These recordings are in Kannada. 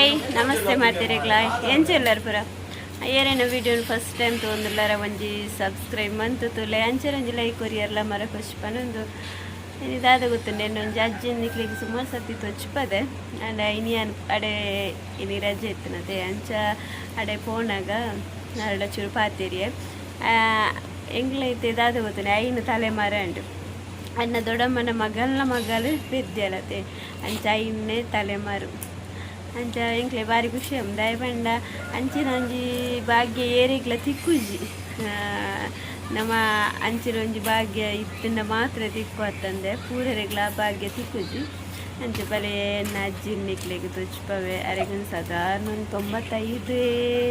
ಹಾಯ್ ನಮಸ್ತೆ ಮಾಡ್ತೀರಿಗ್ಲಾ ಏನು ಚೆಲ್ಲರು ಪುರ ಏನೇನೋ ವಿಡಿಯೋನ ಫಸ್ಟ್ ಟೈಮ್ ತೊಂದಿಲ್ಲಾರ ಒಂಜಿ ಸಬ್ಸ್ಕ್ರೈಬ್ ಮಂತು ತುಲೆ ಅಂಚರಂಜಿ ಲೈಕ್ ಕೊರಿಯರ್ಲ ಮರ ಕೊಚ್ಪನೊಂದು ಇದಾದ ಗೊತ್ತುಂಡೆ ಒಂಜಿ ಅಜ್ಜಿ ನಿಕ್ಲಿಗೆ ಸುಮಾರು ಸರ್ತಿ ತೊಚ್ಪದೆ ಅಂಡ್ ಇನಿ ಅಡೆ ಇನಿ ರಜೆ ಇತ್ತನದೆ ಅಂಚ ಅಡೆ ಪೋನಾಗ ಅರಡ ಚೂರು ಪಾತೇರಿಯೆ ಎಂಗ್ಲೈತೆ ಇದಾದ ಗೊತ್ತುಂಡೆ ಐನು ತಲೆಮಾರ ಅಂಡು ಅನ್ನ ದೊಡ್ಡಮ್ಮನ ಮಗಳು ಪೆದ್ದಲತೆ ಅಂಚ ಐನೇ ತಲೆಮಾರು ಅಂಚ ಎಂಕ್ಲೆ ಬಾರಿ ಖುಷಿ ದಯ ಪಂಡ ಅಂಚಿನ ಒಂಜಿ ಭಾಗ್ಯ ಏರಿಗ್ಲ ತಿಕ್ಕುಜಿ ನಮ್ಮ ಅಂಚಿನ ಒಂಜಿ ಭಾಗ್ಯ ಇತ್ತಿಂದ ಮಾತ್ರ ತಿಕ್ಕು ಅತ್ತಂದೆ ಪೂರರೆಗ್ಲ ಭಾಗ್ಯ ತಿಕ್ಕುಜಿ ಅಂಚ ಬಲೆ ಎನ್ನ ಅಜ್ಜಿ ನಿಕ್ಲೆಗೆ ತುಚ್ಪವೆ ಅರೆಗನ್ ಸಾಧಾರಣ 95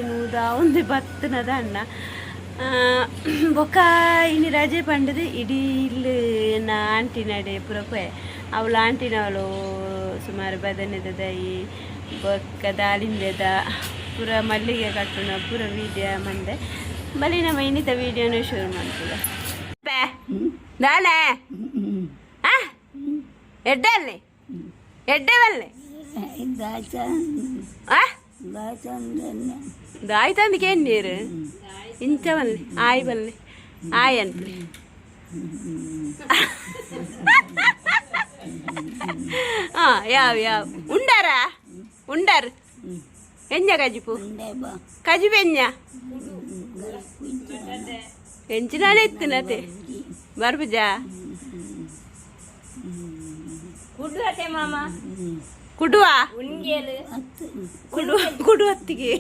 ನೂದ ಒಂದು ಬತ್ತನದ ಅಣ್ಣ ಬೊಕ್ಕ ಇನ್ನು ರಜೆ ಪಂಡದು ಇಡೀ ಇಲ್ಲಿ ನಾ ಆಂಟಿನಡೆ ಪುರಪೆ ಅವಳು ಆಂಟಿನವಳು ಸುಮಾರು ಬದನೆದ ದೈ ಬೊಕ್ಕ ದಾಳಿಂಬೆದ ಪೂರ ಮಲ್ಲಿಗೆ ಕಟ್ಟುನ ಪೂರ ವೀಡಿಯೋ ಮಂದೆ ಬಲಿ ನಮ್ಮ ಇನ್ನಿತ ವೀಡಿಯೋನ ಶುರು ಮಾಡ್ತದೆ ದಾನೆ ಎಡ್ಡಲ್ಲಿ ಎಡ್ಡೆವಲ್ಲಿ ದಾಯ್ ತಂದಕ್ಕೆ ಏನು ನೀರು ಇಂಚ ಬಲ್ಲಿ ಆಯ್ ಬಲ್ಲಿ ಆಯ್ ಅಂತ ಹಾಂ ಯಾವ ಉಂಡಾರ ಎಂಜ ಕಜಿಪು ಕಜಿಪು ಎಂಚಿನಾನೆ ಇತ್ತಿನತೆ ಬರ್ಬುಜಾ ಕುಡುವ ಕುಡು ಹೊತ್ತಿಗೆ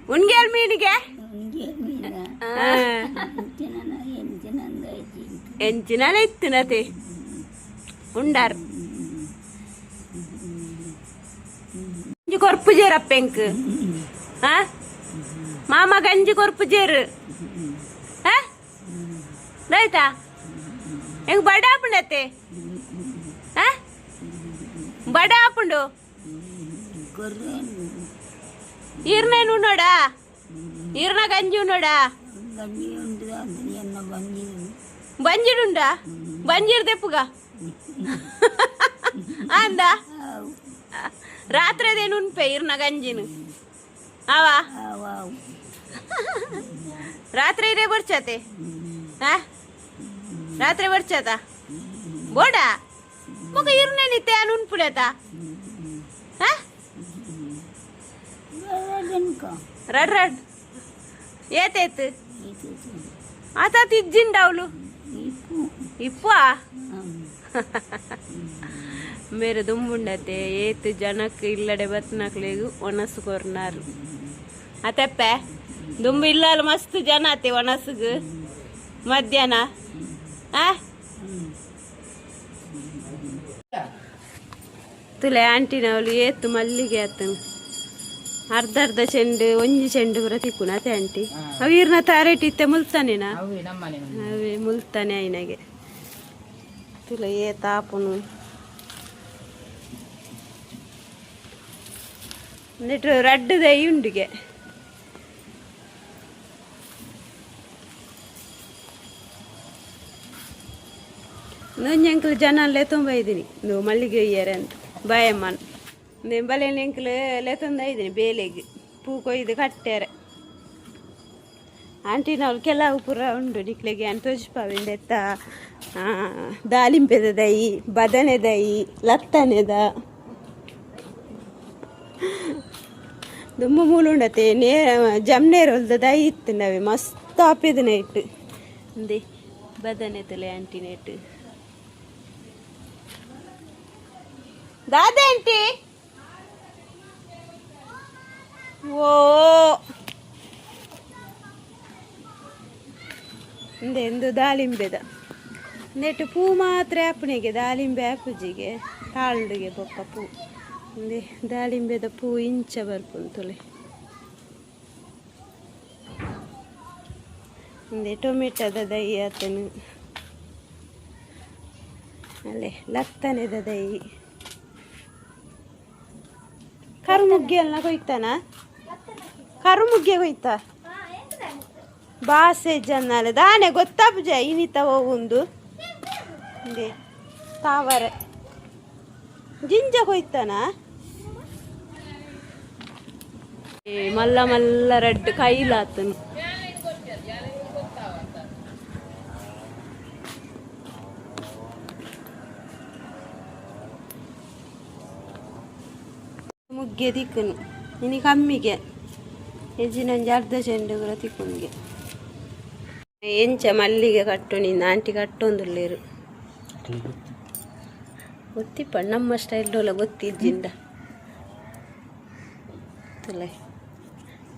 ಉಣ್ಗೇಲ್ ಮೀನಿಗೆ ಎಂಚಿನಾನೆ ಇತ್ತಿನತೆ ಉಂಡಾರ್ ಕೊರ್ಪು ಜೇರಪ್ಪ ಎಂಕ್ ಮಾಮ ಗಂಜಿ ಕೊರ್ಪು ಜೇರು ರೈತಾ ಹೆಂಗ್ ಬಡ ಹಾಪುಂಡತ್ತೆ ಬಡ ಹಾಪುಂಡು ಈರ್ನೇನು ನೋಡ ಈರ್ನ ಗಂಜಿ ನೋಡ ಬಂಜಿಡುಂಡ ಬಂಜಿರ್ ತೆಪ್ಪುಗ ಅಂದ ರಾತ್ರಿ ಅದೇನು ಉನ್ಪೆ ಈರ್ನ ಗಂಜಿನು ಅವ ರಾತ್ರಿ ಇರೇ ಬರ್ಚತೆ ರಾತ್ರಿ ಬರ್ಚತ ಬೋಡ ಮಗ ಇರ್ನೇನಿತ್ತೆ ಅನು ಉನ್ಪುಡತ ರಡ್ ಏತೇತ್ ಆತ ತಿಜ್ಜಿಂಡ ಅವಳು ಇಪ್ಪ ಮೇರೆ ದುಂಬುಂಡತೆ ಏತ್ ಜನಕ್ಕೆ ಇಲ್ಲಡೆ ಬತ್ನಕ್ಲೆಗು ಒಣಸು ಕೊರ್ನಾರು ಅತೆಪ್ಪೆ ದುಂಬು ಇಲ್ಲಲ್ಲ ಮಸ್ತ್ ಜನ ಆತೆ ಒಣಸುಗು ಮಧ್ಯಾಹ್ನ ತುಲೆ ಆಂಟಿನವಳು ಏತ್ತು ಮಲ್ಲಿಗೆ ಆತನು ಅರ್ಧ ಚೆಂಡು ಒಂಜಿ ಚೆಂಡು ಪೂರ ತಿಕ್ಕುನ ಅತೆ ಆಂಟಿ ಅವೀರ್ನ ತಾರೇಟಿ ಇತ್ತೆ ಮುಲ್ತಾನೆನಾ ಅವೇ ಮುಲ್ತಾನೆ ಐನಗೆ ತುಲೆ ಏತಾಪುನು ನೆಟ್ಟು ರಡ್ಡು ದೈ ಉಂಡಿಗೆ ಒಂಜಿ ಅಂಕಲ್ ಜನ ಲೆತ್ತೊಂಬ ಇದ್ದೀನಿ ನೀವು ಮಲ್ಲಿಗೆ ಒಯ್ಯಾರೆ ಅಂತ ಬಾಯಮ್ಮನ ಬಲೆಯಲ್ಲಿ ಅಂಕಲ್ ಲೆತ್ತೊಂದ ಇದ್ದೀನಿ ಬೇಲೆಗೆ ಪೂ ಕೊಯ್ದು ಕಟ್ಟ್ಯಾರೆ ಆಂಟಿನವ್ರು ಕೆಲವು ಪುರ ಉಂಡು ನಿಕ್ಲೆಗೆ ಅಂತ ತೋಜ್ಪಾವಿಂದ ಎತ್ತ ದಾಳಿಂಬೆದ ದೈ ಬದನೆ ದೈ ಲತ್ತನೆದ ದುಮ್ಮ ಮೂಲುಂಡತೆ ಜಮ್ನೇರ್ ಹೊಲ್ದ ದೈ ಇತ್ತು ನಾವೇ ಮಸ್ತ್ ಆಪಿದ ನೈಟ್ ಅಂದೆ ಬದನೆ ತಲೆ ಆಂಟಿ ನೈಟ್ ದಾದ ಆಂಟಿ ಓ ಎಂದು ದಾಳಿಂಬೆದ ನೆಟ್ಟು ಪೂ ಮಾತ್ರ ಆಪಣಿಗೆ ದಾಳಿಂಬೆ ಆಪುಜಿಗೆ ಕಾಳ್ಡಿಗೆ ಬೊಕ್ಕ ಪೂ ಅಂದೆ ದಾಳಿಂಬೆದ ಪೂ ಇಂಚ ಬರ್ಪುಂತುಲೆ ಅಂದೆ ಟೊಮೆಟೊದ ದೈ ಆತನು ಅಲ್ಲೇ ಲತ್ತನೆದ ದೈ ಕರುಮುಗ್ಗೆ ಅಲ್ಲ ಕೊಯ್ತಾನ ಕರುಮುಗ್ಗೆ ಕೊಯ್ತಾ ಬಾಸೆ ಜನ್ನಾಲೆ ದಾನೆ ಗೊತ್ತಾಪುಜ ಇನಿತ ಹೋಗುಂದು ತಾವರೆ ಜಿಂಜ ಕೊಯ್ತಾನ ಮಲ್ಲ ಮಲ್ಲ ರೆಡ್ ಕೈಲಾತನು ಮುಗ್ಗೆ ತಿಕ್ಕನು ಇನಿ ಕಮ್ಮಿಗೆ ಹೆಜ್ಜಿನಂಜಿ ಅರ್ಧ ಚೆಂಡು ಕೂಡ ತಿಕ್ಕುನಿಗೆ ಎಂಚ ಮಲ್ಲಿಗೆ ಕಟ್ಟು ನಿಂದ ಆಂಟಿ ಕಟ್ಟೊಂದುಲ್ಲೇರು ಗೊತ್ತಿಪ್ಪ ನಮ್ಮ ಸ್ಟೈಲ್ ಗೊತ್ತಿದ್ದಿಂದ ತುಲೆ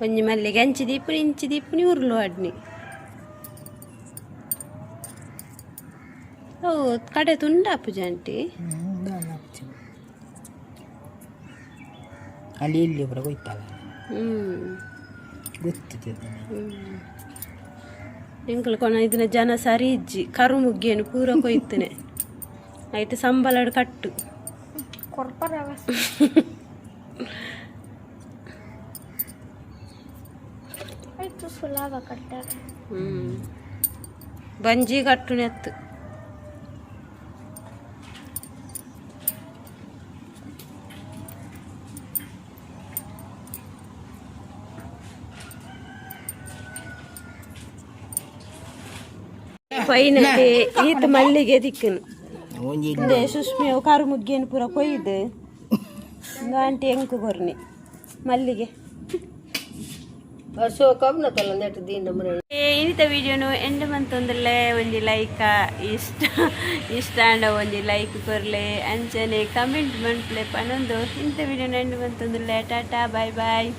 ಒಂಜಿ ಮಲ್ಲಿಗೆ ಅಂಚಿ ದೀಪುನಿ ಇಂಚಿ ದೀಪುನಿ ಉರ್ಲು ಆಡ್ನಿ ಓ ಕಡೆ ತುಂಡ ಪೂಜಾಂಟಿ ಅಲ್ಲಿ ಇಲ್ಲಿ ಒಬ್ಬರ ಗೊತ್ತಲ್ಲ ಗೊತ್ತಿದೆ ಎಂಕಲ್ ಕೊನ ಇದನ್ನ ಜನ ಸರಿ ಇಜ್ಜಿ ಕರು ಮುಗ್ಗೇನು ಪೂರ ಕೊಯ್ತನೆ ಆಯ್ತು ಸಂಬಳಡು ಕಟ್ಟು ಆಯ್ತು ಸುಲಭ ಕಟ್ಟಾರ ಬಂಜಿ ಕಟ್ಟು ನೆತ್ತು ಫೈನಲಿ ಈತ ಮಲ್ಲಿಗೆ ದಿಕ್ಕನು ಇಂದೆ ಸುಷ್ಮಿ ಅವು ಕಾರು ಮುಗ್ಗೇನು ಪೂರ ಕೊಯ್ದು ಆಂಟಿ ಎಂಕು ಕೊರ್ನಿ ಮಲ್ಲಿಗೆ ಇಂಥ ವಿಡಿಯೋನು ಎಂಡ್ ಮಂತೊಂದಲ್ಲೇ ಒಂಜಿ ಲೈಕ್ ಇಷ್ಟ ಅಂಡ ಒಂಜಿ ಲೈಕ್ ಕೊರ್ಲೆ ಅಂಚನೆ ಕಮೆಂಟ್ ಮನ್ಪ್ಲೆ ಪನೊಂದು ಇಂಥ ವಿಡಿಯೋನ ಎಂಡ್ ಮಂತೊಂದಲ್ಲೇ ಟಾಟಾ ಬಾಯ್ ಬಾಯ್.